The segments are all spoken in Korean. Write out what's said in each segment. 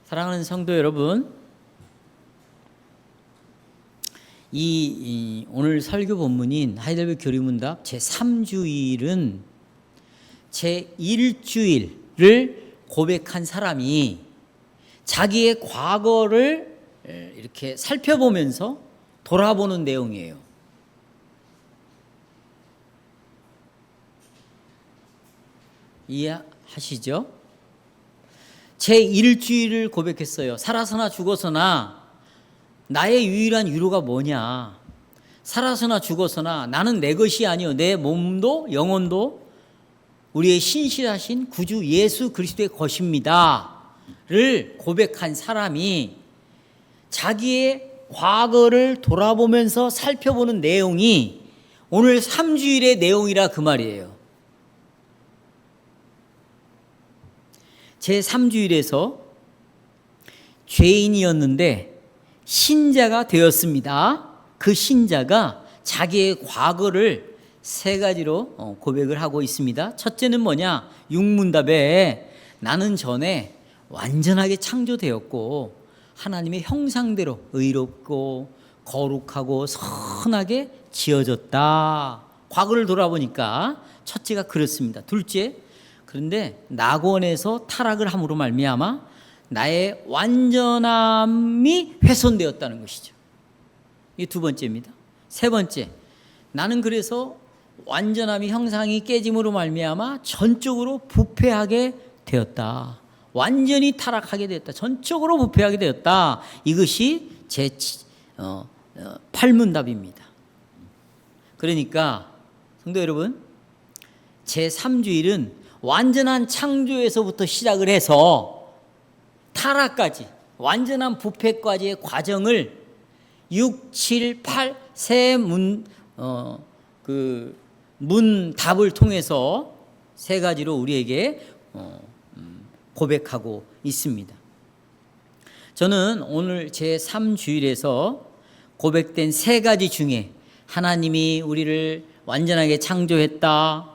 사랑하는 성도 여러분, 오늘 설교 본문인 하이델베르크 교리문답 제3주일은 제1주일을 고백한 사람이 자기의 과거를 이렇게 살펴보면서 돌아보는 내용이에요. 이해하시죠? 제1주일을 고백했어요. 살아서나 죽어서나 나의 유일한 위로가 뭐냐? 살아서나 죽어서나 나는 내 것이 아니요 내 몸도 영혼도 우리의 신실하신 구주 예수 그리스도의 것입니다를 고백한 사람이 자기의 과거를 돌아보면서 살펴보는 내용이 오늘 3주일의 내용이라 그 말이에요. 제3주일에서 죄인이었는데 신자가 되었습니다. 그 신자가 자기의 과거를 세 가지로 고백을 하고 있습니다. 첫째는 뭐냐? 육문답에 나는 전에 완전하게 창조되었고 하나님의 형상대로 의롭고 거룩하고 선하게 지어졌다. 과거를 돌아보니까 첫째가 그렇습니다. 둘째, 그런데 낙원에서 타락을 함으로 말미암아 나의 완전함이 훼손되었다는 것이죠. 이게 두 번째입니다. 세 번째, 나는 그래서 완전함이 형상이 깨짐으로 말미암아 전적으로 부패하게 되었다. 완전히 타락하게 되었다. 전적으로 부패하게 되었다. 이것이 제 8문답입니다. 그러니까 성도 여러분, 제 3주일은 완전한 창조에서부터 시작을 해서 타락까지 완전한 부패까지의 과정을 6, 7, 8 세 문답을 통해서 세 가지로 우리에게 고백하고 있습니다. 저는 오늘 제 3주일에서 고백된 세 가지 중에 하나님이 우리를 완전하게 창조했다.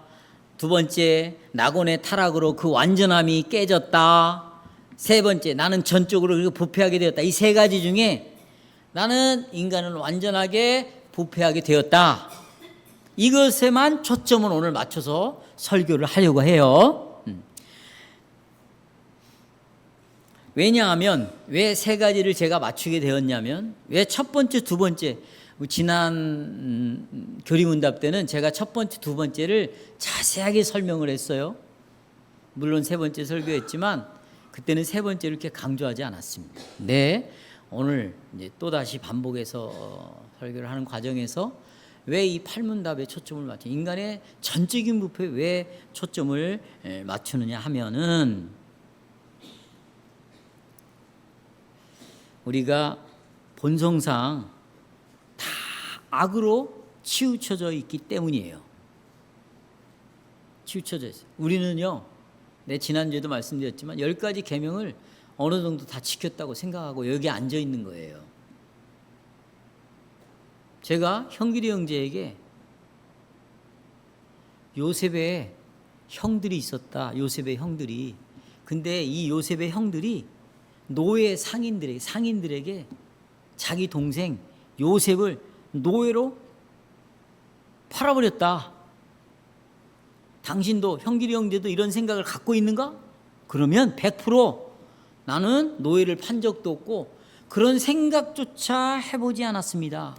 두 번째, 낙원의 타락으로 그 완전함이 깨졌다. 세 번째, 나는 전적으로 부패하게 되었다. 이 세 가지 중에 나는 인간은 완전하게 부패하게 되었다. 이것에만 초점을 오늘 맞춰서 설교를 하려고 해요. 왜냐하면 왜 세 가지를 제가 맞추게 되었냐면 왜 첫 번째, 두 번째 지난 교리문답 때는 제가 첫 번째, 두 번째를 자세하게 설명을 했어요. 물론 세 번째 설교했지만 그때는 세 번째를 이렇게 강조하지 않았습니다. 네, 오늘 이제 또 다시 반복해서 설교를 하는 과정에서 왜 이 8문답에 초점을 맞춰 인간의 전적인 부패에 왜 초점을 맞추느냐 하면은 우리가 본성상 다 악으로 치우쳐져 있기 때문이에요. 치우쳐져 있어요. 우리는요, 내 지난주에도 말씀드렸지만 10가지 계명을 어느 정도 다 지켰다고 생각하고 여기 앉아 있는 거예요. 제가 형길이 형제에게 요셉의 형들이 있었다. 요셉의 형들이. 근데 이 요셉의 형들이 노예 상인들에게 자기 동생 요셉을 노예로 팔아버렸다. 당신도 형길이 형제도 이런 생각을 갖고 있는가? 그러면 100% 나는 노예를 판 적도 없고 그런 생각조차 해보지 않았습니다.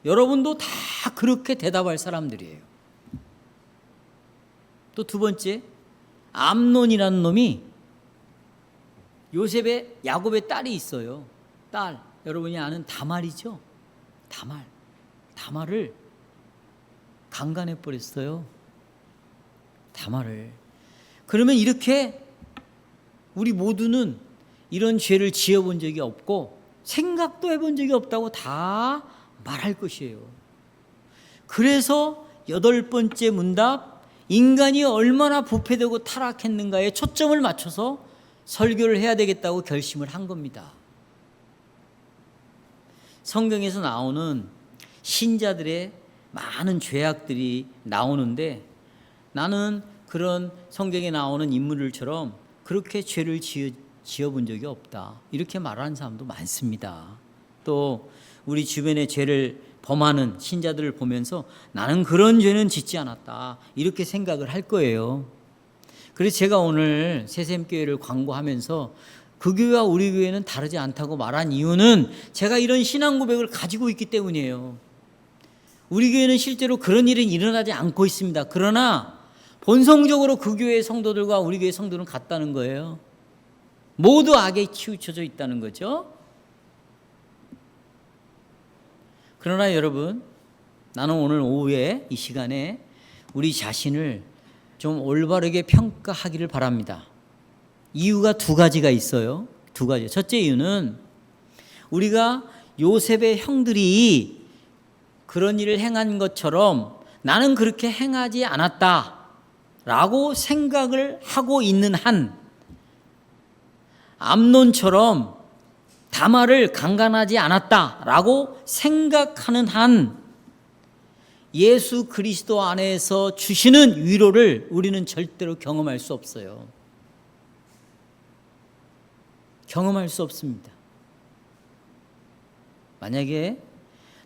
여러분도 다 그렇게 대답할 사람들이에요. 또 두 번째, 암논이라는 놈이 요셉의 야곱의 딸이 있어요. 딸, 여러분이 아는 다말이죠. 다말을 강간해 버렸어요. 다말을. 그러면 이렇게 우리 모두는 이런 죄를 지어본 적이 없고 생각도 해본 적이 없다고 다 말할 것이에요. 그래서 8번째 문답, 인간이 얼마나 부패되고 타락했는가에 초점을 맞춰서 설교를 해야 되겠다고 결심을 한 겁니다. 성경에서 나오는 신자들의 많은 죄악들이 나오는데 나는 그런 성경에 나오는 인물들처럼 그렇게 죄를 지어본 적이 없다. 이렇게 말하는 사람도 많습니다. 또 우리 주변에 죄를 범하는 신자들을 보면서 나는 그런 죄는 짓지 않았다. 이렇게 생각을 할 거예요. 그래서 제가 오늘 새샘교회를 광고하면서 그 교회와 우리 교회는 다르지 않다고 말한 이유는 제가 이런 신앙 고백을 가지고 있기 때문이에요. 우리 교회는 실제로 그런 일은 일어나지 않고 있습니다. 그러나 본성적으로 그 교회의 성도들과 우리 교회의 성도는 같다는 거예요. 모두 악에 치우쳐져 있다는 거죠. 그러나 여러분, 나는 오늘 오후에 이 시간에 우리 자신을 좀 올바르게 평가하기를 바랍니다. 이유가 두 가지가 있어요. 두 가지. 첫째 이유는 우리가 요셉의 형들이 그런 일을 행한 것처럼 나는 그렇게 행하지 않았다라고 생각을 하고 있는 한, 암논처럼 다말을 강간하지 않았다라고 생각하는 한, 예수 그리스도 안에서 주시는 위로를 우리는 절대로 경험할 수 없어요. 경험할 수 없습니다. 만약에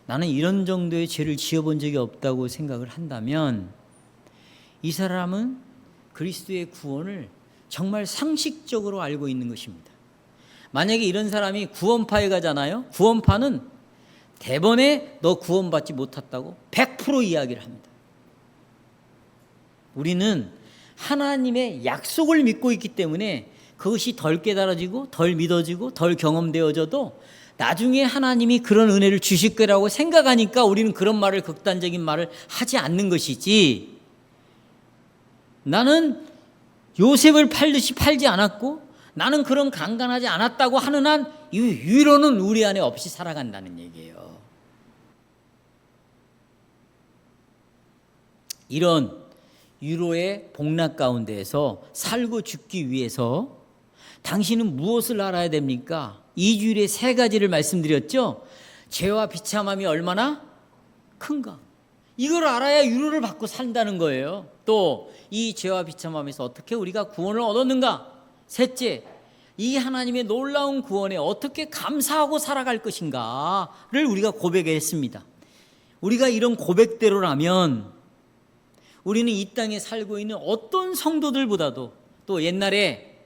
나는 이런 정도의 죄를 지어본 적이 없다고 생각을 한다면 이 사람은 그리스도의 구원을 정말 상식적으로 알고 있는 것입니다. 만약에 이런 사람이 구원파에 가잖아요. 구원파는 대번에 너 구원받지 못했다고 100% 이야기를 합니다. 우리는 하나님의 약속을 믿고 있기 때문에 그것이 덜 깨달아지고 덜 믿어지고 덜 경험되어져도 나중에 하나님이 그런 은혜를 주실 거라고 생각하니까 우리는 그런 말을, 극단적인 말을 하지 않는 것이지, 나는 요셉을 팔듯이 팔지 않았고 나는 그런 강간하지 않았다고 하는 한 이 위로는 우리 안에 없이 살아간다는 얘기예요. 이런 위로의 복락 가운데에서 살고 죽기 위해서 당신은 무엇을 알아야 됩니까? 이 주일에 세 가지를 말씀드렸죠. 죄와 비참함이 얼마나 큰가, 이걸 알아야 위로를 받고 산다는 거예요. 또 이 죄와 비참함에서 어떻게 우리가 구원을 얻었는가. 셋째, 이 하나님의 놀라운 구원에 어떻게 감사하고 살아갈 것인가를 우리가 고백했습니다. 우리가 이런 고백대로라면 우리는 이 땅에 살고 있는 어떤 성도들보다도, 또 옛날에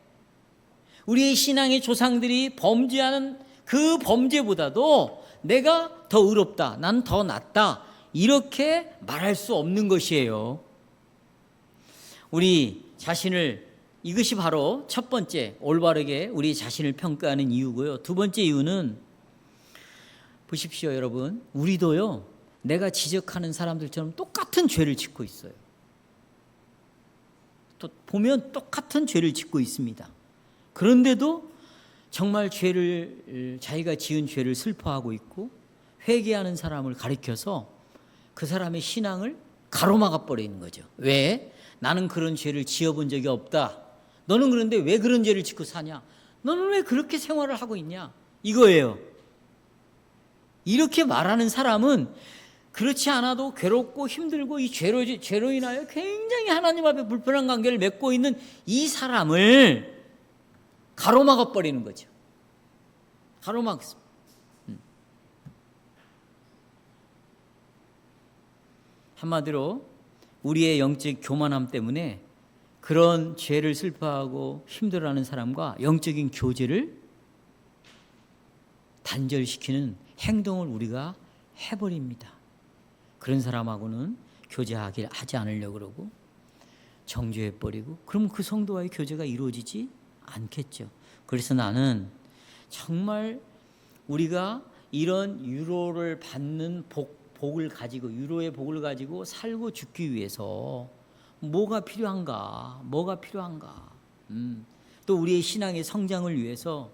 우리의 신앙의 조상들이 범죄하는 그 범죄보다도 내가 더 의롭다, 난 더 낫다, 이렇게 말할 수 없는 것이에요. 우리 자신을, 이것이 바로 첫 번째 올바르게 우리 자신을 평가하는 이유고요. 두 번째 이유는 보십시오 여러분, 우리도요 내가 지적하는 사람들처럼 똑같은 죄를 짓고 있어요. 또 보면 똑같은 죄를 짓고 있습니다. 그런데도 정말 죄를, 자기가 지은 죄를 슬퍼하고 있고 회개하는 사람을 가리켜서 그 사람의 신앙을 가로막아 버리는 거죠. 왜? 나는 그런 죄를 지어본 적이 없다. 너는 그런데 왜 그런 죄를 짓고 사냐? 너는 왜 그렇게 생활을 하고 있냐? 이거예요. 이렇게 말하는 사람은 그렇지 않아도 괴롭고 힘들고 이 죄로 인하여 굉장히 하나님 앞에 불편한 관계를 맺고 있는 이 사람을 가로막아 버리는 거죠. 가로막습니다. 한마디로 우리의 영적 교만함 때문에 그런 죄를 슬퍼하고 힘들어하는 사람과 영적인 교제를 단절시키는 행동을 우리가 해버립니다. 그런 사람하고는 교제하지 않으려고 그러고 정죄해버리고, 그럼 그 성도와의 교제가 이루어지지 않겠죠. 그래서 나는 정말 우리가 이런 위로를 받는 복을 가지고, 위로의 복을 가지고 살고 죽기 위해서 뭐가 필요한가? 또 우리의 신앙의 성장을 위해서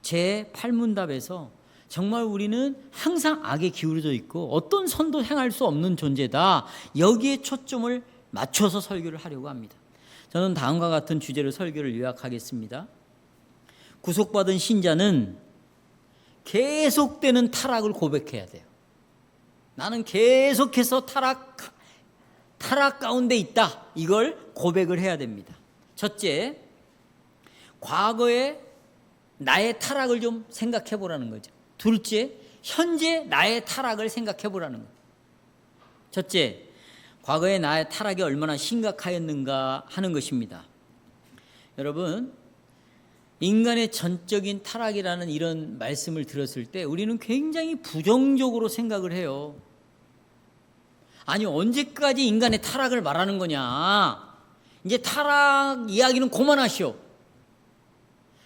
제 8문답에서 정말 우리는 항상 악에 기울어져 있고 어떤 선도 행할 수 없는 존재다, 여기에 초점을 맞춰서 설교를 하려고 합니다. 저는 다음과 같은 주제로 설교를 요약하겠습니다. 구속받은 신자는 계속되는 타락을 고백해야 돼요. 나는 계속해서 타락 가운데 있다, 이걸 고백을 해야 됩니다. 첫째, 과거에 나의 타락을 좀 생각해 보라는 거죠. 둘째, 현재 나의 타락을 생각해 보라는 거예요. 첫째, 과거에 나의 타락이 얼마나 심각하였는가 하는 것입니다. 여러분, 인간의 전적인 타락이라는 이런 말씀을 들었을 때 우리는 굉장히 부정적으로 생각을 해요. 아니, 언제까지 인간의 타락을 말하는 거냐? 이제 타락 이야기는 그만하시오.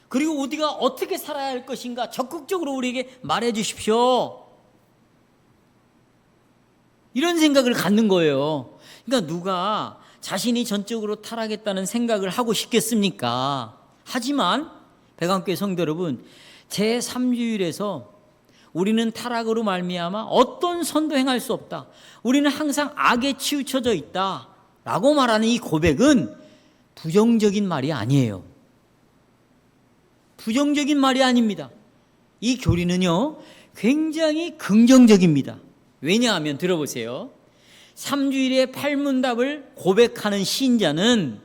그리고 우리가 어떻게 살아야 할 것인가 적극적으로 우리에게 말해 주십시오. 이런 생각을 갖는 거예요. 그러니까 누가 자신이 전적으로 타락했다는 생각을 하고 싶겠습니까? 하지만 백안교회 성도 여러분, 제3주일에서 우리는 타락으로 말미암아 어떤 선도 행할 수 없다, 우리는 항상 악에 치우쳐져 있다 라고 말하는 이 고백은 부정적인 말이 아니에요. 부정적인 말이 아닙니다. 이 교리는요 굉장히 긍정적입니다. 왜냐하면 들어보세요. 3주일의 팔문답을 고백하는 신자는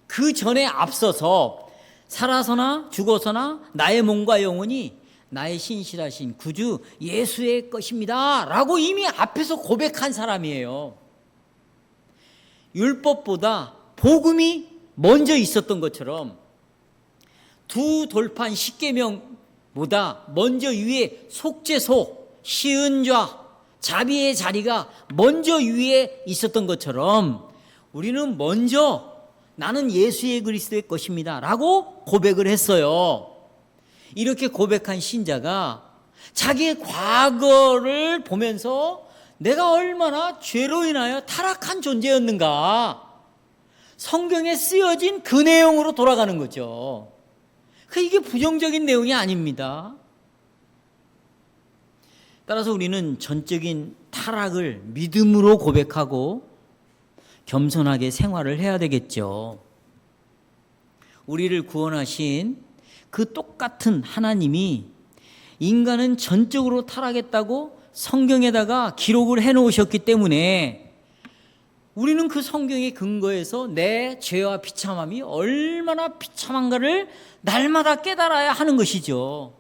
그 전에 앞서서 살아서나 죽어서나 나의 몸과 영혼이 나의 신실하신 구주 예수의 것입니다 라고 이미 앞에서 고백한 사람이에요. 율법보다 복음이 먼저 있었던 것처럼 두 돌판 십계명보다 먼저 위에 속죄소, 시은좌, 자비의 자리가 먼저 위에 있었던 것처럼 우리는 먼저 나는 예수의 그리스도의 것입니다 라고 고백을 했어요. 이렇게 고백한 신자가 자기의 과거를 보면서 내가 얼마나 죄로 인하여 타락한 존재였는가 성경에 쓰여진 그 내용으로 돌아가는 거죠. 이게 부정적인 내용이 아닙니다. 따라서 우리는 전적인 타락을 믿음으로 고백하고 겸손하게 생활을 해야 되겠죠. 우리를 구원하신 그 똑같은 하나님이 인간은 전적으로 타락했다고 성경에다가 기록을 해놓으셨기 때문에 우리는 그 성경의 근거에서 내 죄와 비참함이 얼마나 비참한가를 날마다 깨달아야 하는 것이죠.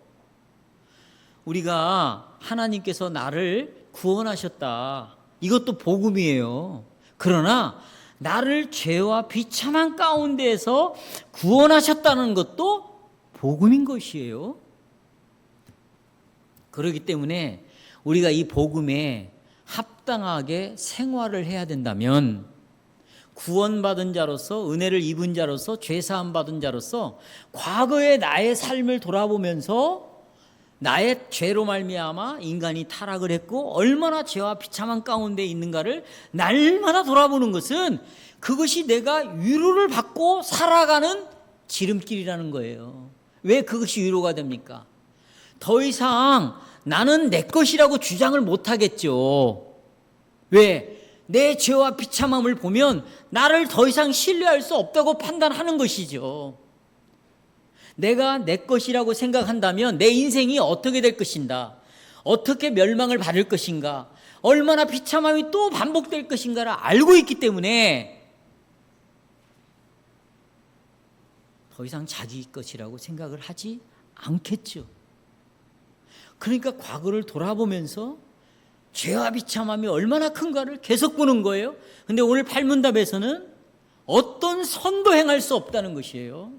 우리가 하나님께서 나를 구원하셨다, 이것도 복음이에요. 그러나 나를 죄와 비참한 가운데에서 구원하셨다는 것도 복음인 것이에요. 그렇기 때문에 우리가 이 복음에 합당하게 생활을 해야 된다면 구원받은 자로서, 은혜를 입은 자로서, 죄사함 받은 자로서 과거의 나의 삶을 돌아보면서 나의 죄로 말미암아 인간이 타락을 했고 얼마나 죄와 비참한 가운데 있는가를 날마다 돌아보는 것은 그것이 내가 위로를 받고 살아가는 지름길이라는 거예요. 왜 그것이 위로가 됩니까? 더 이상 나는 내 것이라고 주장을 못하겠죠. 왜? 내 죄와 비참함을 보면 나를 더 이상 신뢰할 수 없다고 판단하는 것이죠. 내가 내 것이라고 생각한다면 내 인생이 어떻게 될 것인가, 어떻게 멸망을 받을 것인가, 얼마나 비참함이 또 반복될 것인가를 알고 있기 때문에 더 이상 자기 것이라고 생각을 하지 않겠죠. 그러니까 과거를 돌아보면서 죄와 비참함이 얼마나 큰가를 계속 보는 거예요. 근데 오늘 팔문답에서는 어떤 선도 행할 수 없다는 것이에요.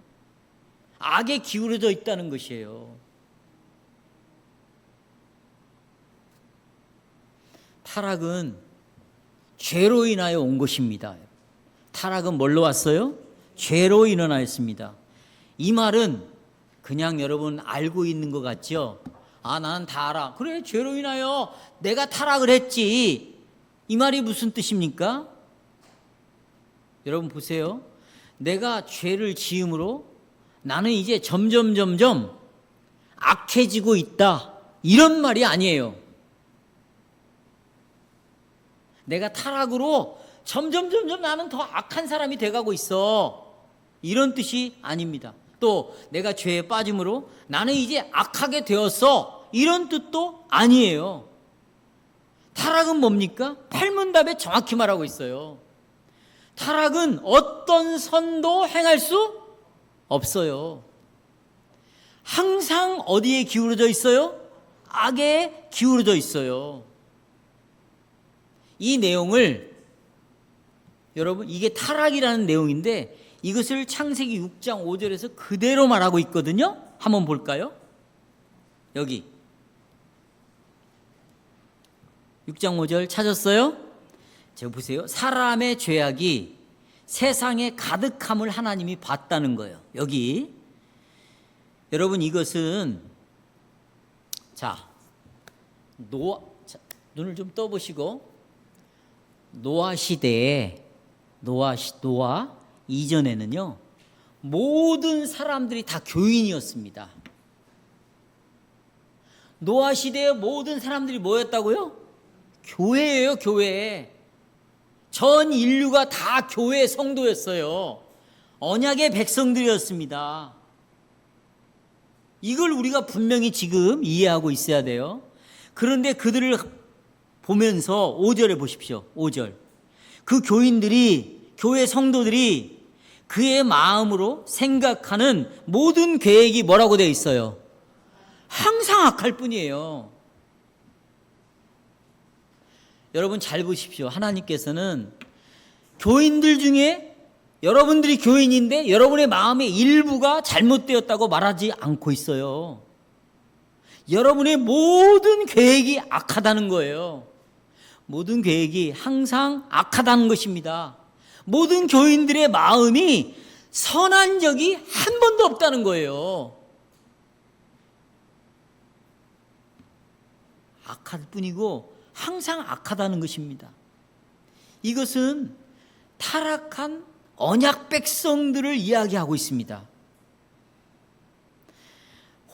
악에 기울어져 있다는 것이에요. 타락은 죄로 인하여 온 것입니다. 타락은 뭘로 왔어요? 죄로 인하였습니다. 이 말은 그냥 여러분 알고 있는 것 같죠? 아, 나는 다 알아. 그래, 죄로 인하여 내가 타락을 했지. 이 말이 무슨 뜻입니까? 여러분 보세요. 내가 죄를 지음으로 나는 이제 점점 악해지고 있다, 이런 말이 아니에요. 내가 타락으로 점점 나는 더 악한 사람이 돼가고 있어, 이런 뜻이 아닙니다. 또 내가 죄에 빠짐으로 나는 이제 악하게 되었어, 이런 뜻도 아니에요. 타락은 뭡니까? 팔문답에 정확히 말하고 있어요. 타락은 어떤 선도 행할 수 없어요. 항상 어디에 기울어져 있어요? 악에 기울어져 있어요. 이 내용을 여러분, 이게 타락이라는 내용인데 이것을 창세기 6장 5절에서 그대로 말하고 있거든요. 한번 볼까요? 여기 6장 5절 찾았어요? 제가 보세요. 사람의 죄악이 세상에 가득함을 하나님이 봤다는 거예요. 여기 여러분, 이것은 눈을 좀 떠보시고, 노아 시대에 노아 이전에는요, 모든 사람들이 다 교인이었습니다. 노아 시대의 모든 사람들이 뭐였다고요? 교회예요, 교회. 전 인류가 다 교회 성도였어요. 언약의 백성들이었습니다. 이걸 우리가 분명히 지금 이해하고 있어야 돼요. 그런데 그들을 보면서 5절에 보십시오. 5절. 그 교인들이, 교회 성도들이 그의 마음으로 생각하는 모든 계획이 뭐라고 되어 있어요? 항상 악할 뿐이에요. 여러분 잘 보십시오. 하나님께서는 교인들 중에 여러분들이 교인인데 여러분의 마음의 일부가 잘못되었다고 말하지 않고 있어요. 여러분의 모든 계획이 악하다는 거예요. 모든 계획이 항상 악하다는 것입니다. 모든 교인들의 마음이 선한 적이 한 번도 없다는 거예요. 악할 뿐이고 항상 악하다는 것입니다. 이것은 타락한 언약 백성들을 이야기하고 있습니다.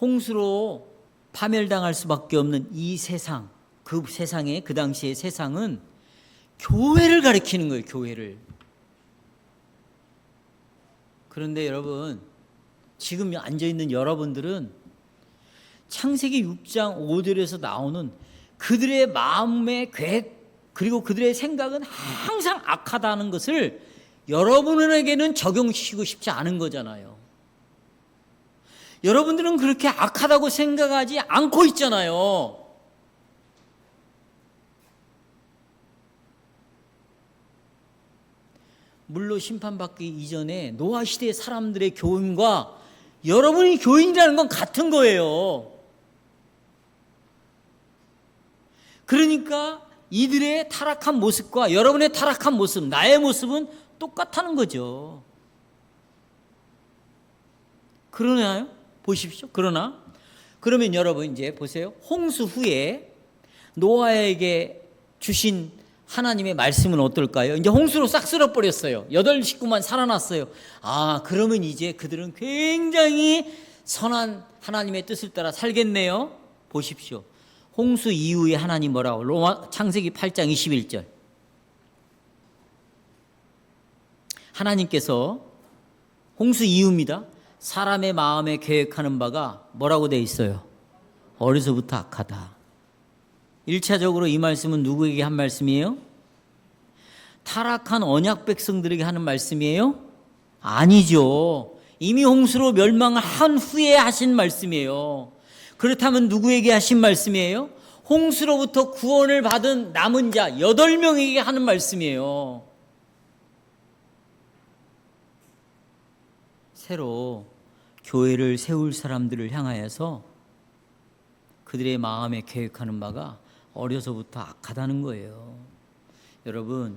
홍수로 파멸당할 수밖에 없는 이 세상, 그 세상의, 그 당시의 세상은 교회를 가리키는 거예요, 교회를. 그런데 여러분, 지금 앉아있는 여러분들은 창세기 6장 5절에서 나오는 그들의 마음의 계획, 그리고 그들의 생각은 항상 악하다는 것을 여러분에게는 적용시키고 싶지 않은 거잖아요. 여러분들은 그렇게 악하다고 생각하지 않고 있잖아요. 물로 심판받기 이전에 노아 시대의 사람들의 교훈과 여러분이 교인이라는 건 같은 거예요. 그러니까 이들의 타락한 모습과 여러분의 타락한 모습, 나의 모습은 똑같다는 거죠. 그러나요? 보십시오. 그러면 여러분 이제 보세요. 홍수 후에 노아에게 주신 하나님의 말씀은 어떨까요? 이제 홍수로 싹 쓸어버렸어요. 8 식구만 살아났어요. 그러면 이제 그들은 굉장히 선한 하나님의 뜻을 따라 살겠네요. 보십시오. 홍수 이후에 하나님 뭐라고? 창세기 8장 21절. 하나님께서 홍수 이후입니다. 사람의 마음에 계획하는 바가 뭐라고 되어 있어요? 어려서부터 악하다. 1차적으로 이 말씀은 누구에게 한 말씀이에요? 타락한 언약 백성들에게 하는 말씀이에요? 아니죠. 이미 홍수로 멸망을 한 후에 하신 말씀이에요. 그렇다면 누구에게 하신 말씀이에요? 홍수로부터 구원을 받은 남은 자 8명에게 하는 말씀이에요. 새로 교회를 세울 사람들을 향하여서 그들의 마음에 계획하는 바가 어려서부터 악하다는 거예요. 여러분,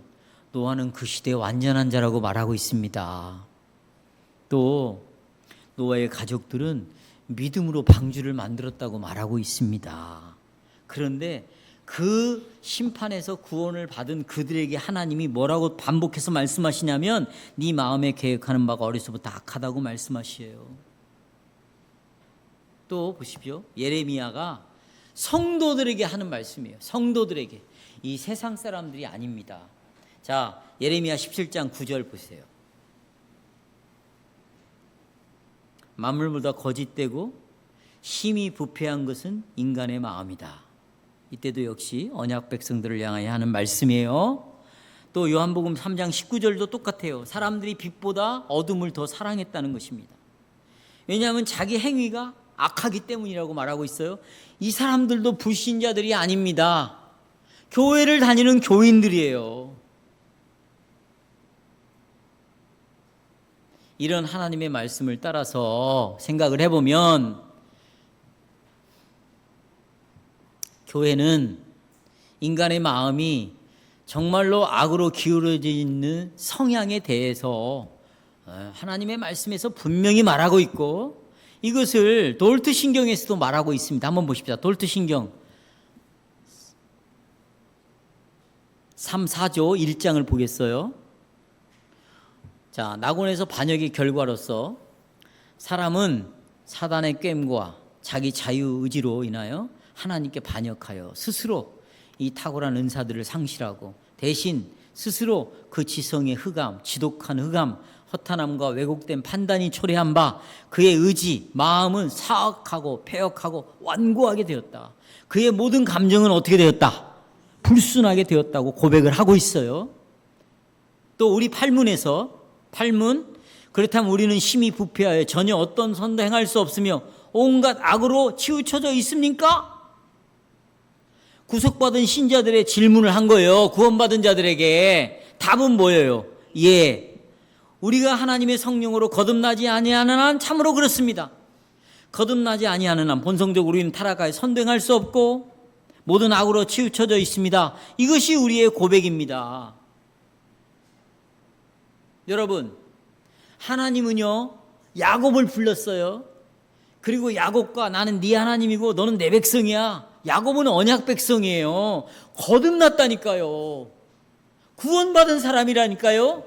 노아는 그 시대의 완전한 자라고 말하고 있습니다. 또 노아의 가족들은 믿음으로 방주를 만들었다고 말하고 있습니다. 그런데 그 심판에서 구원을 받은 그들에게 하나님이 뭐라고 반복해서 말씀하시냐면 네 마음에 계획하는 바가 어려서부터 악하다고 말씀하시에요. 또 보십시오. 예레미야가 성도들에게 하는 말씀이에요. 성도들에게. 이 세상 사람들이 아닙니다. 자, 예레미야 17장 9절 보세요. 만물보다 거짓되고 심히 부패한 것은 인간의 마음이다. 이때도 역시 언약 백성들을 향하여 하는 말씀이에요. 또 요한복음 3장 19절도 똑같아요. 사람들이 빛보다 어둠을 더 사랑했다는 것입니다. 왜냐하면 자기 행위가 악하기 때문이라고 말하고 있어요. 이 사람들도 불신자들이 아닙니다. 교회를 다니는 교인들이에요. 이런 하나님의 말씀을 따라서 생각을 해보면 교회는 인간의 마음이 정말로 악으로 기울어져 있는 성향에 대해서 하나님의 말씀에서 분명히 말하고 있고, 이것을 돌트 신경에서도 말하고 있습니다. 한번 보십시다. 돌트 신경 3, 4조 1장을 보겠어요. 자, 낙원에서 반역의 결과로서 사람은 사단의 꾀임과 자기 자유의지로 인하여 하나님께 반역하여 스스로 이 탁월한 은사들을 상실하고 대신 스스로 그 지성의 흑암, 지독한 흑암, 허탄함과 왜곡된 판단이 초래한 바 그의 의지, 마음은 사악하고 패역하고 완고하게 되었다. 그의 모든 감정은 어떻게 되었다? 불순하게 되었다고 고백을 하고 있어요. 또 우리 팔문에서 그렇다면 우리는 심히 부패하여 전혀 어떤 선도 행할 수 없으며 온갖 악으로 치우쳐져 있습니까? 구속받은 신자들의 질문을 한 거예요. 구원받은 자들에게. 답은 뭐예요? 예. 우리가 하나님의 성령으로 거듭나지 아니하는 한 참으로 그렇습니다. 거듭나지 아니하는 한 본성적으로 우리는 타락하여 선행할 수 없고 모든 악으로 치우쳐져 있습니다. 이것이 우리의 고백입니다. 여러분, 하나님은요 야곱을 불렀어요. 그리고 야곱과 나는 네 하나님이고 너는 내 백성이야. 야곱은 언약 백성이에요. 거듭났다니까요. 구원받은 사람이라니까요.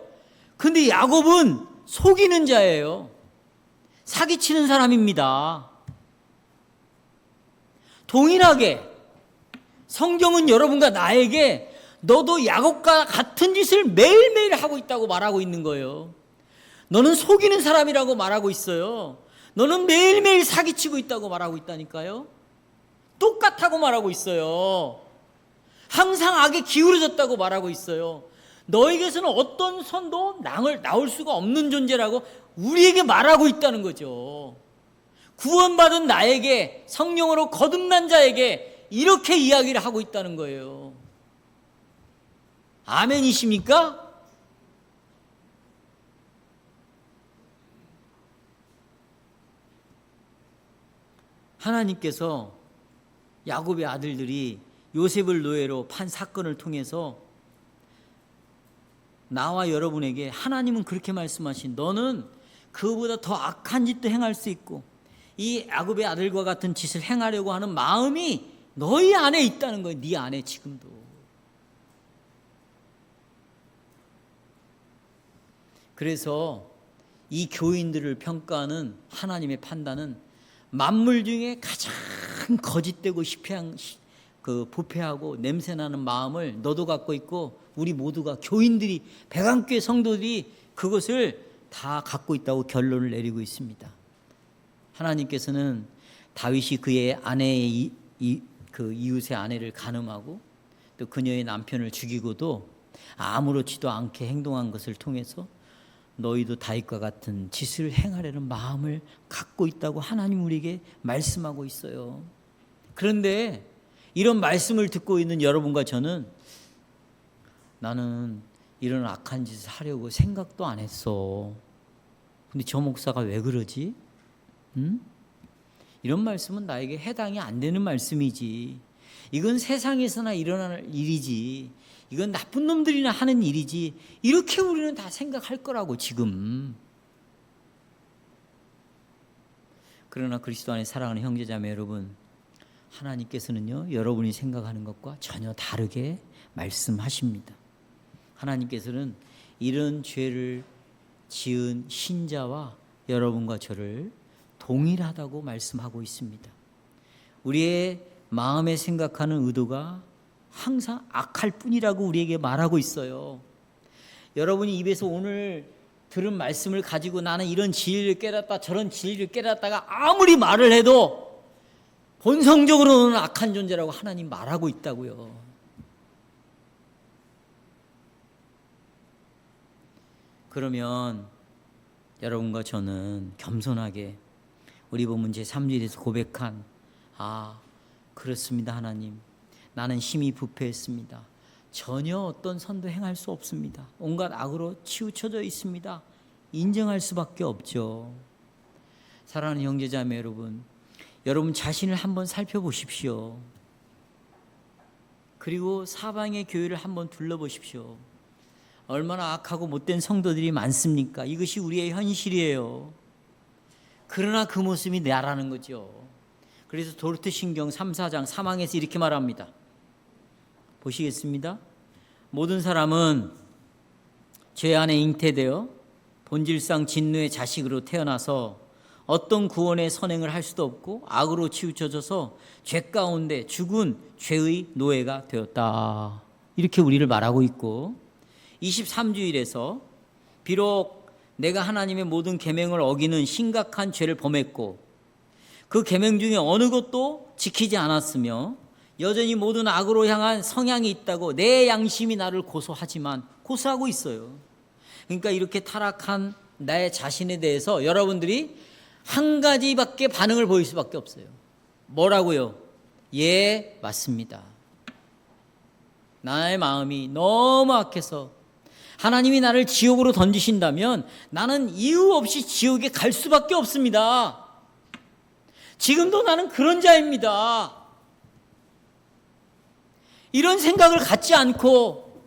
근데 야곱은 속이는 자예요. 사기치는 사람입니다. 동일하게 성경은 여러분과 나에게 너도 야곱과 같은 짓을 매일매일 하고 있다고 말하고 있는 거예요. 너는 속이는 사람이라고 말하고 있어요. 너는 매일매일 사기치고 있다고 말하고 있다니까요. 똑같다고 말하고 있어요. 항상 악에 기울어졌다고 말하고 있어요. 너에게서는 어떤 선도 나올 수가 없는 존재라고 우리에게 말하고 있다는 거죠. 구원받은 나에게, 성령으로 거듭난 자에게 이렇게 이야기를 하고 있다는 거예요. 아멘이십니까? 하나님께서 야곱의 아들들이 요셉을 노예로 판 사건을 통해서 나와 여러분에게 하나님은 그렇게 말씀하신, 너는 그보다 더 악한 짓도 행할 수 있고 이 야곱의 아들과 같은 짓을 행하려고 하는 마음이 너희 안에 있다는 거예요. 네 안에 지금도. 그래서 이 교인들을 평가하는 하나님의 판단은 만물 중에 가장 거짓되고 부패하고 냄새나는 마음을 너도 갖고 있고 우리 모두가 교인들이, 백안교회 성도들이 그것을 다 갖고 있다고 결론을 내리고 있습니다. 하나님께서는 다윗이 그의 아내의 그 이웃의 아내를 간음하고 또 그녀의 남편을 죽이고도 아무렇지도 않게 행동한 것을 통해서 너희도 다윗과 같은 짓을 행하려는 마음을 갖고 있다고 하나님 우리에게 말씀하고 있어요. 그런데 이런 말씀을 듣고 있는 여러분과 저는 나는 이런 악한 짓을 하려고 생각도 안 했어. 근데 저 목사가 왜 그러지? 응? 이런 말씀은 나에게 해당이 안 되는 말씀이지. 이건 세상에서나 일어날 일이지. 이건 나쁜 놈들이나 하는 일이지. 이렇게 우리는 다 생각할 거라고 지금. 그러나 그리스도 안에 사랑하는 형제자매 여러분, 하나님께서는요 여러분이 생각하는 것과 전혀 다르게 말씀하십니다. 하나님께서는 이런 죄를 지은 신자와 여러분과 저를 동일하다고 말씀하고 있습니다. 우리의 마음에 생각하는 의도가 항상 악할 뿐이라고 우리에게 말하고 있어요. 여러분이 입에서 오늘 들은 말씀을 가지고 나는 이런 진리를 깨닫다 저런 진리를 깨닫다가 아무리 말을 해도 본성적으로는 악한 존재라고 하나님 말하고 있다고요. 그러면 여러분과 저는 겸손하게 우리 본문 제3주일에서 고백한 그렇습니다. 하나님, 나는 힘이 부패했습니다. 전혀 어떤 선도 행할 수 없습니다. 온갖 악으로 치우쳐져 있습니다. 인정할 수밖에 없죠. 사랑하는 형제자매 여러분, 여러분 자신을 한번 살펴보십시오. 그리고 사방의 교회를 한번 둘러보십시오. 얼마나 악하고 못된 성도들이 많습니까? 이것이 우리의 현실이에요. 그러나 그 모습이 나라는 거죠. 그래서 도르트 신경 3, 4장 3항에서 이렇게 말합니다. 보시겠습니다. 모든 사람은 죄 안에 잉태되어 본질상 진노의 자식으로 태어나서 어떤 구원의 선행을 할 수도 없고 악으로 치우쳐져서 죄 가운데 죽은 죄의 노예가 되었다. 이렇게 우리를 말하고 있고 23주일에서 비록 내가 하나님의 모든 계명을 어기는 심각한 죄를 범했고 그 계명 중에 어느 것도 지키지 않았으며 여전히 모든 악으로 향한 성향이 있다고 내 양심이 나를 고소하고 있어요. 그러니까 이렇게 타락한 나의 자신에 대해서 여러분들이 한 가지밖에 반응을 보일 수밖에 없어요. 뭐라고요? 예, 맞습니다. 나의 마음이 너무 악해서 하나님이 나를 지옥으로 던지신다면 나는 이유 없이 지옥에 갈 수밖에 없습니다. 지금도 나는 그런 자입니다. 이런 생각을 갖지 않고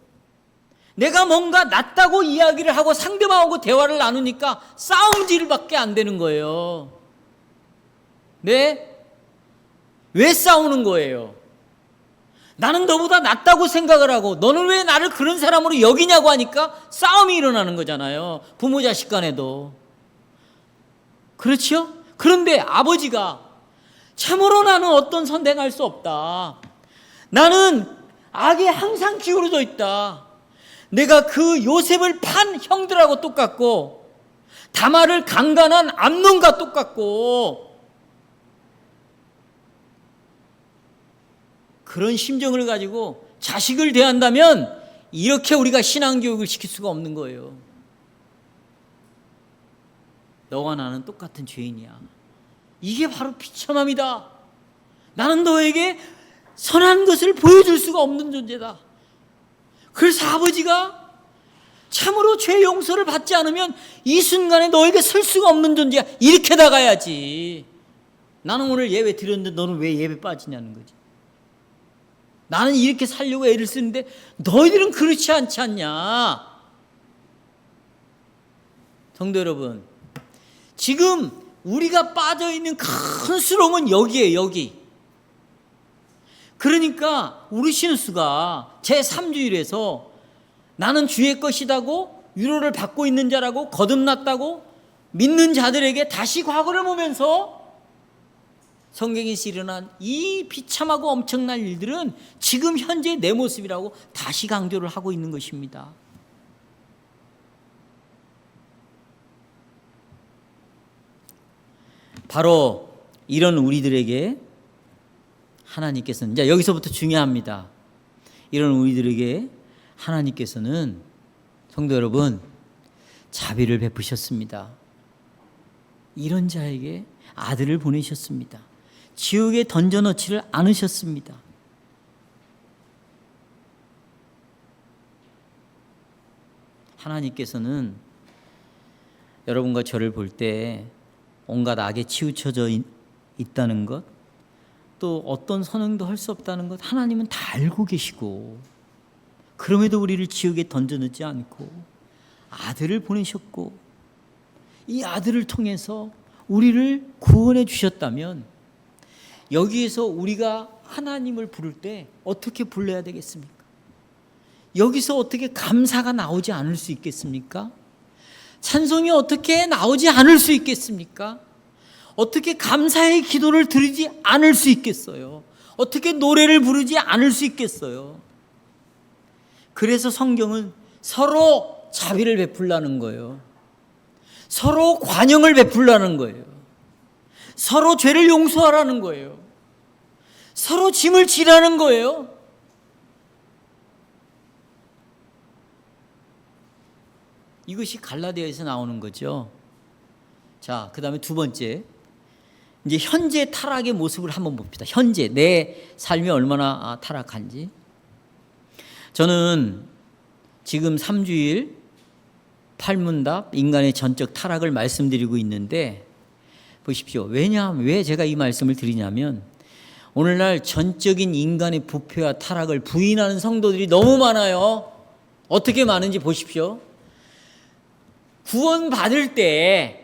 내가 뭔가 낫다고 이야기를 하고 상대방하고 대화를 나누니까 싸움질밖에 안 되는 거예요. 네? 왜 싸우는 거예요? 나는 너보다 낫다고 생각을 하고 너는 왜 나를 그런 사람으로 여기냐고 하니까 싸움이 일어나는 거잖아요. 부모 자식 간에도. 그렇죠? 그런데 아버지가 참으로 나는 어떤 선택할 수 없다. 나는 악에 항상 기울어져 있다. 내가 그 요셉을 판 형들하고 똑같고 다말을 강간한 암논과 똑같고 그런 심정을 가지고 자식을 대한다면 이렇게 우리가 신앙교육을 시킬 수가 없는 거예요. 너와 나는 똑같은 죄인이야. 이게 바로 비참함이다. 나는 너에게 선한 것을 보여줄 수가 없는 존재다. 그래서 아버지가 참으로 죄 용서를 받지 않으면 이 순간에 너에게 설 수가 없는 존재야. 이렇게 나가야지. 나는 오늘 예배 드렸는데 너는 왜 예배 빠지냐는 거지. 나는 이렇게 살려고 애를 쓰는데 너희들은 그렇지 않지 않냐. 성도 여러분, 지금 우리가 빠져있는 큰 수렁은 여기에요. 여기. 그러니까 우리 신우수가 제3주일에서 나는 주의 것이다고 위로를 받고 있는 자라고 거듭났다고 믿는 자들에게 다시 과거를 보면서 성경에서 일어난 이 비참하고 엄청난 일들은 지금 현재 내 모습이라고 다시 강조를 하고 있는 것입니다. 바로 이런 우리들에게 하나님께서는, 이제 여기서부터 중요합니다. 이런 우리들에게 하나님께서는, 성도 여러분, 자비를 베푸셨습니다. 이런 자에게 아들을 보내셨습니다. 지옥에 던져넣지를 않으셨습니다. 하나님께서는 여러분과 저를 볼 때 온갖 악에 치우쳐져 있다는 것, 또 어떤 선행도 할 수 없다는 것 하나님은 다 알고 계시고, 그럼에도 우리를 지옥에 던져넣지 않고 아들을 보내셨고, 이 아들을 통해서 우리를 구원해 주셨다면 여기에서 우리가 하나님을 부를 때 어떻게 불러야 되겠습니까? 여기서 어떻게 감사가 나오지 않을 수 있겠습니까? 찬송이 어떻게 나오지 않을 수 있겠습니까? 어떻게 감사의 기도를 드리지 않을 수 있겠어요? 어떻게 노래를 부르지 않을 수 있겠어요? 그래서 성경은 서로 자비를 베풀라는 거예요. 서로 관용을 베풀라는 거예요. 서로 죄를 용서하라는 거예요. 서로 짐을 지라는 거예요. 이것이 갈라디아에서 나오는 거죠. 자, 그 다음에 두 번째, 이제 현재 타락의 모습을 한번 봅시다. 현재 내 삶이 얼마나 타락한지. 저는 지금 3주일 팔문답 인간의 전적 타락을 말씀드리고 있는데 보십시오. 왜냐하면 왜 제가 이 말씀을 드리냐면 오늘날 전적인 인간의 부패와 타락을 부인하는 성도들이 너무 많아요. 어떻게 많은지 보십시오. 구원받을 때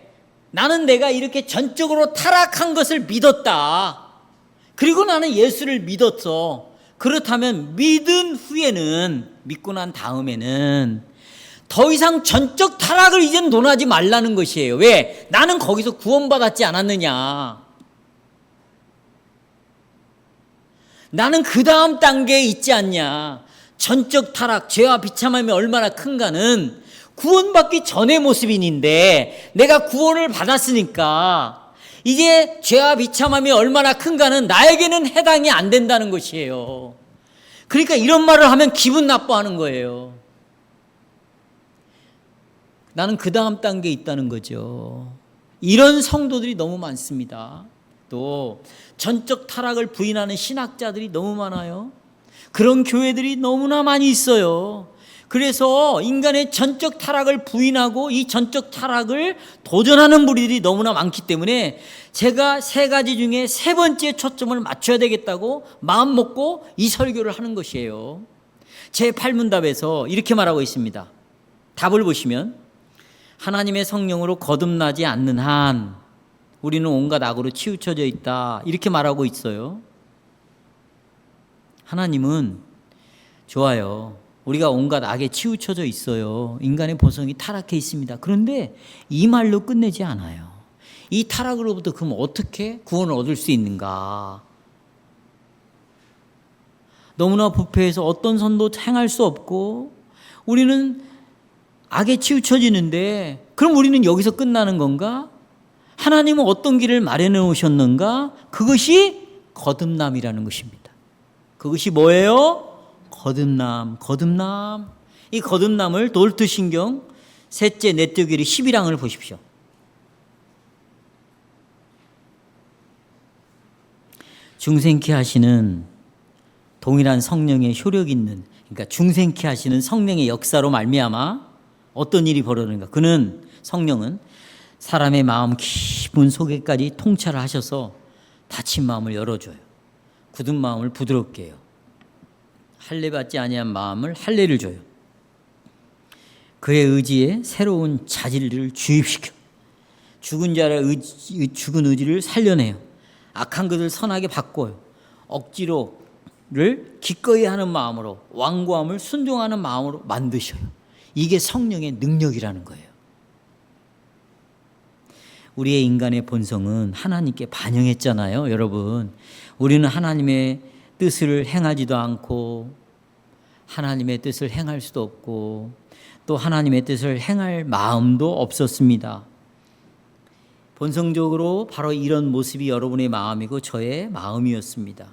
나는 내가 이렇게 전적으로 타락한 것을 믿었다. 그리고 나는 예수를 믿었어. 그렇다면 믿은 후에는, 믿고 난 다음에는 더 이상 전적 타락을 이제는 논하지 말라는 것이에요. 왜? 나는 거기서 구원받았지 않았느냐. 나는 그 다음 단계에 있지 않냐. 전적 타락, 죄와 비참함이 얼마나 큰가는 구원받기 전의 모습인데 내가 구원을 받았으니까 이제 죄와 비참함이 얼마나 큰가는 나에게는 해당이 안 된다는 것이에요. 그러니까 이런 말을 하면 기분 나빠하는 거예요. 나는 그 다음 단계에 있다는 거죠. 이런 성도들이 너무 많습니다. 또 전적 타락을 부인하는 신학자들이 너무 많아요. 그런 교회들이 너무나 많이 있어요. 그래서 인간의 전적 타락을 부인하고 이 전적 타락을 도전하는 무리들이 너무나 많기 때문에 제가 세 가지 중에 세 번째 초점을 맞춰야 되겠다고 마음 먹고 이 설교를 하는 것이에요. 제 8문답에서 이렇게 말하고 있습니다. 답을 보시면 하나님의 성령으로 거듭나지 않는 한 우리는 온갖 악으로 치우쳐져 있다. 이렇게 말하고 있어요. 하나님은 좋아요. 우리가 온갖 악에 치우쳐져 있어요. 인간의 본성이 타락해 있습니다. 그런데 이 말로 끝내지 않아요. 이 타락으로부터 그럼 어떻게 구원을 얻을 수 있는가? 너무나 부패해서 어떤 선도 행할 수 없고 우리는 악에 치우쳐지는데 그럼 우리는 여기서 끝나는 건가? 하나님은 어떤 길을 마련해 오셨는가? 그것이 거듭남이라는 것입니다. 그것이 뭐예요? 거듭남. 이 거듭남을 돌트신경 셋째 넷째 11항을 보십시오. 중생케 하시는 동일한 성령의 효력 있는, 그러니까 중생케 하시는 성령의 역사로 말미암아 어떤 일이 벌어지는가? 그는 성령은 사람의 마음 깊은 속에까지 통찰을 하셔서 닫힌 마음을 열어줘요. 굳은 마음을 부드럽게 해요. 할례받지 아니한 마음을 할례를 줘요. 그의 의지에 새로운 자질을 주입시켜 죽은 자의 죽은 의지를 살려내요. 악한 것을 선하게 바꿔요. 억지로를 기꺼이 하는 마음으로, 완고함을 순종하는 마음으로 만드셔요. 이게 성령의 능력이라는 거예요. 우리의 인간의 본성은 하나님께 반영했잖아요, 여러분. 우리는 하나님의 뜻을 행하지도 않고 하나님의 뜻을 행할 수도 없고 또 하나님의 뜻을 행할 마음도 없었습니다. 본성적으로 바로 이런 모습이 여러분의 마음이고 저의 마음이었습니다.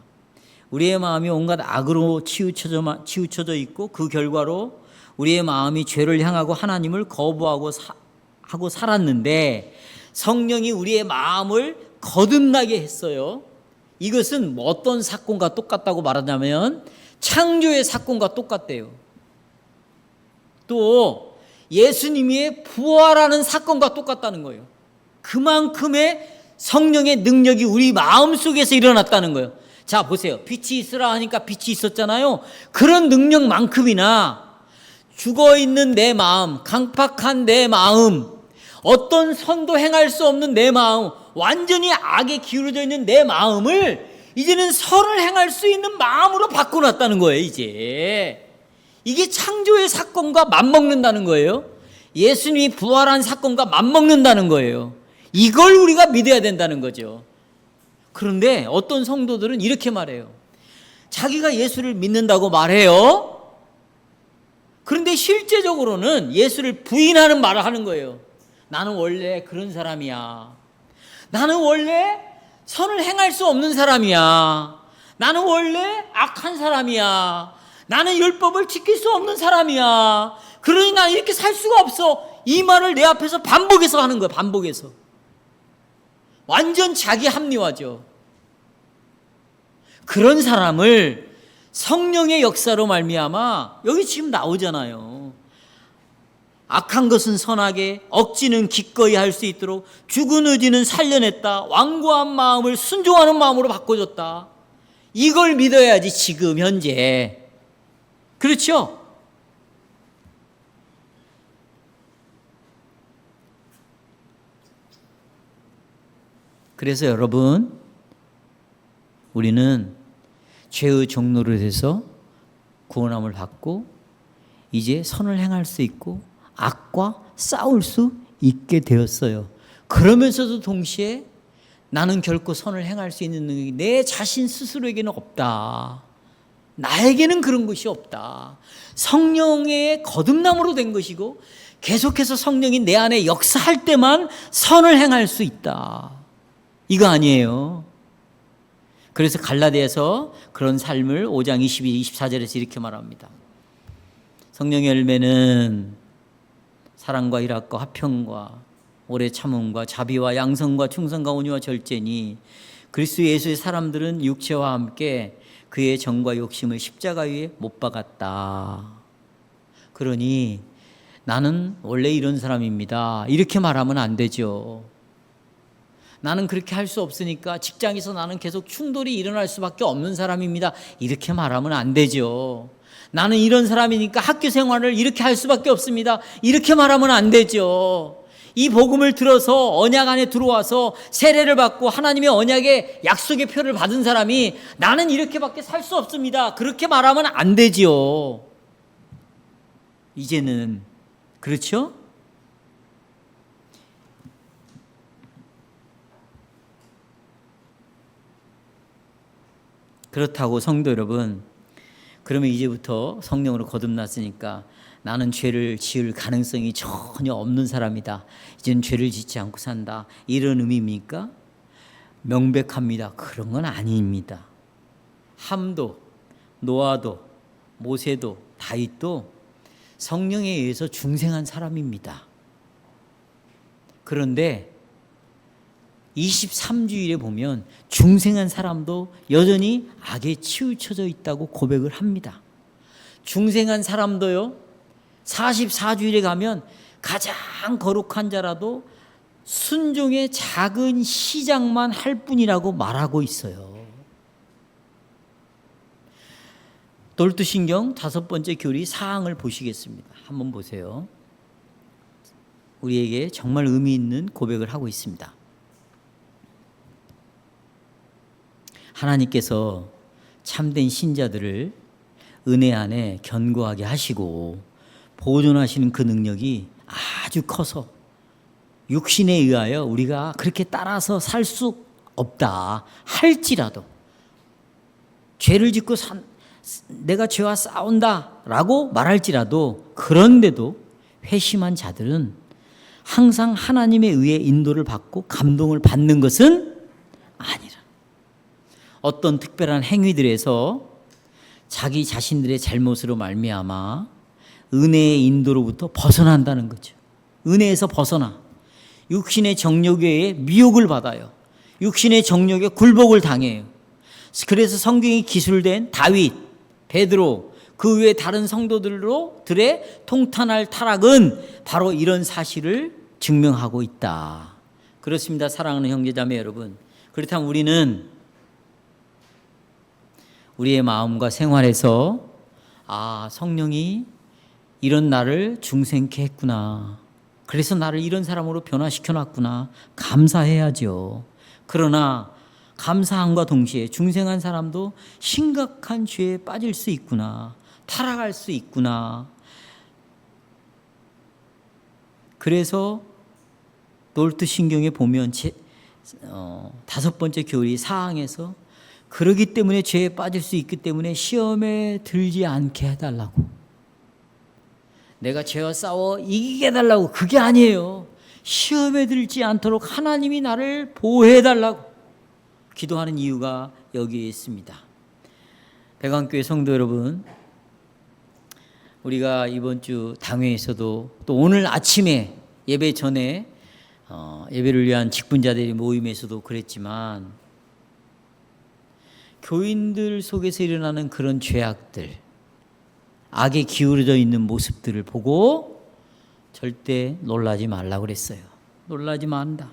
우리의 마음이 온갖 악으로 치우쳐져 있고 그 결과로 우리의 마음이 죄를 향하고 하나님을 거부하고 하고 살았는데 성령이 우리의 마음을 거듭나게 했어요. 이것은 어떤 사건과 똑같다고 말하냐면 창조의 사건과 똑같대요. 또 예수님의 부활하는 사건과 똑같다는 거예요. 그만큼의 성령의 능력이 우리 마음속에서 일어났다는 거예요. 자, 보세요. 빛이 있으라 하니까 빛이 있었잖아요. 그런 능력만큼이나 죽어있는 내 마음, 강팍한 내 마음, 어떤 선도 행할 수 없는 내 마음, 완전히 악에 기울어져 있는 내 마음을 이제는 선을 행할 수 있는 마음으로 바꿔놨다는 거예요. 이게 창조의 사건과 맞먹는다는 거예요. 예수님이 부활한 사건과 맞먹는다는 거예요. 이걸 우리가 믿어야 된다는 거죠. 그런데 어떤 성도들은 이렇게 말해요. 자기가 예수를 믿는다고 말해요. 그런데 실제적으로는 예수를 부인하는 말을 하는 거예요. 나는 원래 그런 사람이야. 나는 원래 선을 행할 수 없는 사람이야. 나는 원래 악한 사람이야. 나는 율법을 지킬 수 없는 사람이야. 그러니 난 이렇게 살 수가 없어. 이 말을 내 앞에서 반복해서 하는 거야. 반복해서. 완전 자기 합리화죠. 그런 사람을 성령의 역사로 말미암아 여기 지금 나오잖아요. 악한 것은 선하게, 억지는 기꺼이 할 수 있도록, 죽은 의지는 살려냈다. 완고한 마음을 순종하는 마음으로 바꿔줬다. 이걸 믿어야지 지금 현재. 그렇죠? 그래서 여러분, 우리는 죄의 종로로 돼서 구원함을 받고 이제 선을 행할 수 있고 악과 싸울 수 있게 되었어요. 그러면서도 동시에 나는 결코 선을 행할 수 있는 능력이 내 자신 스스로에게는 없다. 나에게는 그런 것이 없다. 성령의 거듭남으로 된 것이고 계속해서 성령이 내 안에 역사할 때만 선을 행할 수 있다. 이거 아니에요. 그래서 갈라디아서 그런 삶을 5장 22, 24절에서 이렇게 말합니다. 성령의 열매는 사랑과 희락과 화평과 오래 참음과 자비와 양성과 충성과 온유와 절제니 그리스도 예수의 사람들은 육체와 함께 그의 정과 욕심을 십자가 위에 못 박았다. 그러니 나는 원래 이런 사람입니다. 이렇게 말하면 안 되죠. 나는 그렇게 할 수 없으니까 직장에서 나는 계속 충돌이 일어날 수밖에 없는 사람입니다. 이렇게 말하면 안 되죠. 나는 이런 사람이니까 학교 생활을 이렇게 할 수밖에 없습니다. 이렇게 말하면 안 되죠. 이 복음을 들어서 언약 안에 들어와서 세례를 받고 하나님의 언약의 약속의 표를 받은 사람이 나는 이렇게밖에 살 수 없습니다. 그렇게 말하면 안 되지요. 이제는 그렇죠? 그렇다고 성도 여러분, 그러면 이제부터 성령으로 거듭났으니까 나는 죄를 지을 가능성이 전혀 없는 사람이다. 이제는 죄를 짓지 않고 산다. 이런 의미입니까? 명백합니다. 그런 건 아닙니다. 함도, 노아도, 모세도, 다윗도 성령에 의해서 중생한 사람입니다. 그런데 23주일에 보면 중생한 사람도 여전히 악에 치우쳐져 있다고 고백을 합니다. 중생한 사람도요, 44주일에 가면 가장 거룩한 자라도 순종의 작은 시작만 할 뿐이라고 말하고 있어요. 돌투신경 5번째 교리 사항을 보시겠습니다. 한번 보세요. 우리에게 정말 의미 있는 고백을 하고 있습니다. 하나님께서 참된 신자들을 은혜 안에 견고하게 하시고 보존하시는 그 능력이 아주 커서 육신에 의하여 우리가 그렇게 따라서 살 수 없다 할지라도, 죄를 짓고 내가 죄와 싸운다라고 말할지라도, 그런데도 회심한 자들은 항상 하나님의 의해 인도를 받고 감동을 받는 것은 아니라, 어떤 특별한 행위들에서 자기 자신들의 잘못으로 말미암아 은혜의 인도로부터 벗어난다는 거죠. 은혜에서 벗어나 육신의 정욕에 의해 미혹을 받아요. 육신의 정욕에 굴복을 당해요. 그래서 성경이 기술된 다윗, 베드로, 그 외에 다른 성도들의 통탄할 타락은 바로 이런 사실을 증명하고 있다. 그렇습니다. 사랑하는 형제자매 여러분. 그렇다면 우리는 우리의 마음과 생활에서 성령이 이런 나를 중생케 했구나. 그래서 나를 이런 사람으로 변화시켜 놨구나. 감사해야죠. 그러나 감사함과 동시에 중생한 사람도 심각한 죄에 빠질 수 있구나. 타락할 수 있구나. 그래서 놀트신경에 보면 5번째 교리 사항에서 그러기 때문에 죄에 빠질 수 있기 때문에 시험에 들지 않게 해달라고. 내가 죄와 싸워 이기게 해달라고. 그게 아니에요. 시험에 들지 않도록 하나님이 나를 보호해달라고 기도하는 이유가 여기에 있습니다. 백안교회 성도 여러분, 우리가 이번 주 당회에서도 또 오늘 아침에 예배 전에 예배를 위한 직분자들의 모임에서도 그랬지만 교인들 속에서 일어나는 그런 죄악들, 악에 기울어져 있는 모습들을 보고 절대 놀라지 말라고 그랬어요. 놀라지 말다.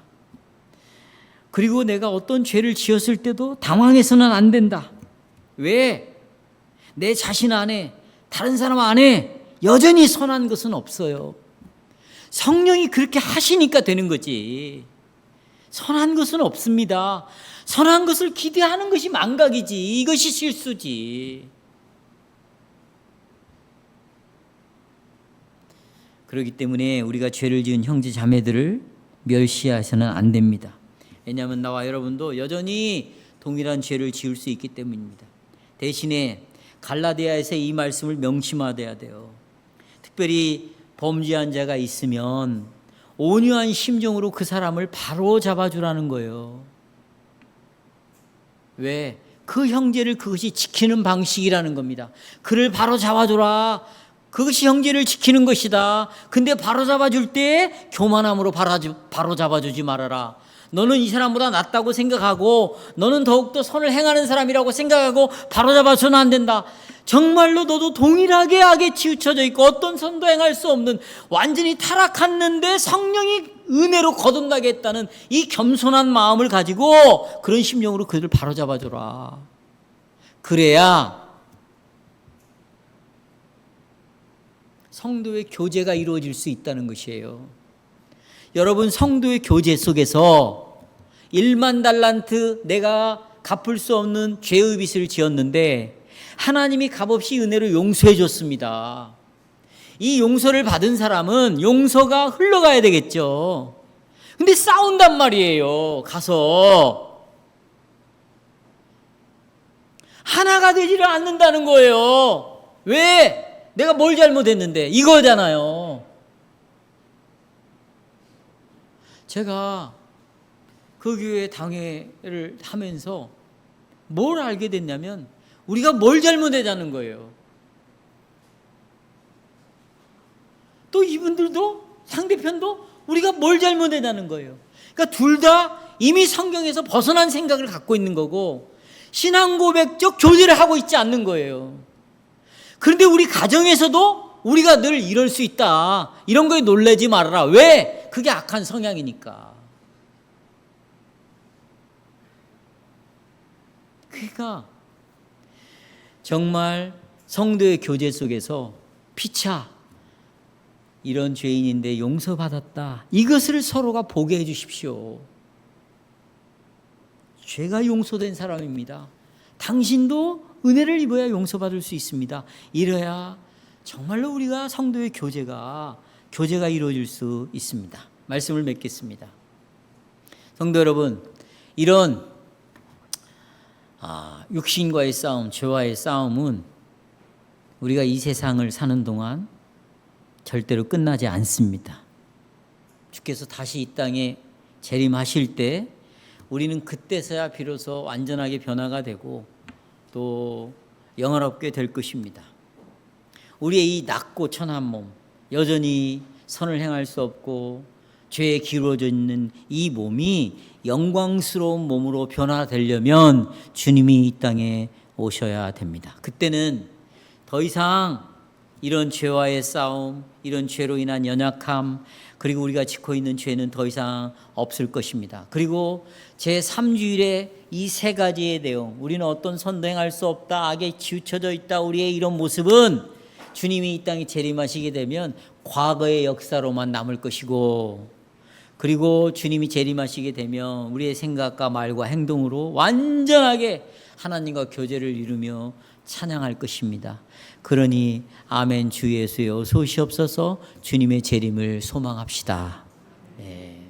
그리고 내가 어떤 죄를 지었을 때도 당황해서는 안 된다. 왜? 내 자신 안에, 다른 사람 안에 여전히 선한 것은 없어요. 성령이 그렇게 하시니까 되는 거지. 선한 것은 없습니다. 선한 것을 기대하는 것이 망각이지. 이것이 실수지. 그렇기 때문에 우리가 죄를 지은 형제 자매들을 멸시해서는 안 됩니다. 왜냐하면 나와 여러분도 여전히 동일한 죄를 지을 수 있기 때문입니다. 대신에 갈라디아에서 이 말씀을 명심하셔야 돼요. 특별히 범죄한 자가 있으면 온유한 심정으로 그 사람을 바로 잡아주라는 거예요. 왜? 그 형제를 그것이 지키는 방식이라는 겁니다. 그를 바로 잡아줘라. 그것이 형제를 지키는 것이다. 근데 바로 잡아줄 때 교만함으로 바로 잡아주지 말아라. 너는 이 사람보다 낫다고 생각하고 너는 더욱더 선을 행하는 사람이라고 생각하고 바로 잡아서는 안 된다. 정말로 너도 동일하게 악에 치우쳐져 있고 어떤 선도 행할 수 없는 완전히 타락했는데 성령이 은혜로 거듭나게 했다는 이 겸손한 마음을 가지고 그런 심령으로 그들을 바로 잡아줘라. 그래야 성도의 교제가 이루어질 수 있다는 것이에요. 여러분, 성도의 교제 속에서 1만 달란트 내가 갚을 수 없는 죄의 빚을 지었는데 하나님이 값없이 은혜로 용서해 줬습니다. 이 용서를 받은 사람은 용서가 흘러가야 되겠죠. 근데 싸운단 말이에요. 가서 하나가 되지를 않는다는 거예요. 왜? 내가 뭘 잘못했는데 이거잖아요. 제가 그 교회 당회를 하면서 뭘 알게 됐냐면 우리가 뭘 잘못했다는 거예요. 또 이분들도 상대편도 우리가 뭘 잘못했다는 거예요. 그러니까 둘 다 이미 성경에서 벗어난 생각을 갖고 있는 거고 신앙 고백적 교제를 하고 있지 않는 거예요. 그런데 우리 가정에서도 우리가 늘 이럴 수 있다. 이런 거에 놀라지 말아라. 왜? 그게 악한 성향이니까. 그러니까 정말 성도의 교제 속에서 피차 이런 죄인인데 용서받았다. 이것을 서로가 보게 해 주십시오. 죄가 용서된 사람입니다. 당신도 은혜를 입어야 용서받을 수 있습니다. 이래야 정말로 우리가 성도의 교제가 이루어질 수 있습니다. 말씀을 맺겠습니다. 성도 여러분, 이런 육신과의 싸움, 죄와의 싸움은 우리가 이 세상을 사는 동안 절대로 끝나지 않습니다. 주께서 다시 이 땅에 재림하실 때 우리는 그때서야 비로소 완전하게 변화가 되고 또 영원롭게 될 것입니다. 우리의 이 낮고 천한 몸, 여전히 선을 행할 수 없고 죄에 기울어져 있는 이 몸이 영광스러운 몸으로 변화되려면 주님이 이 땅에 오셔야 됩니다. 그때는 더 이상 이런 죄와의 싸움, 이런 죄로 인한 연약함, 그리고 우리가 짓고 있는 죄는 더 이상 없을 것입니다. 그리고 제3주일에 이 세 가지의 내용, 우리는 어떤 선도 행할 수 없다, 악에 치우쳐져 있다, 우리의 이런 모습은 주님이 이 땅에 재림하시게 되면 과거의 역사로만 남을 것이고, 그리고 주님이 재림하시게 되면 우리의 생각과 말과 행동으로 완전하게 하나님과 교제를 이루며 찬양할 것입니다. 그러니 아멘. 주 예수여 어서 오시옵소서. 주님의 재림을 소망합시다. 네.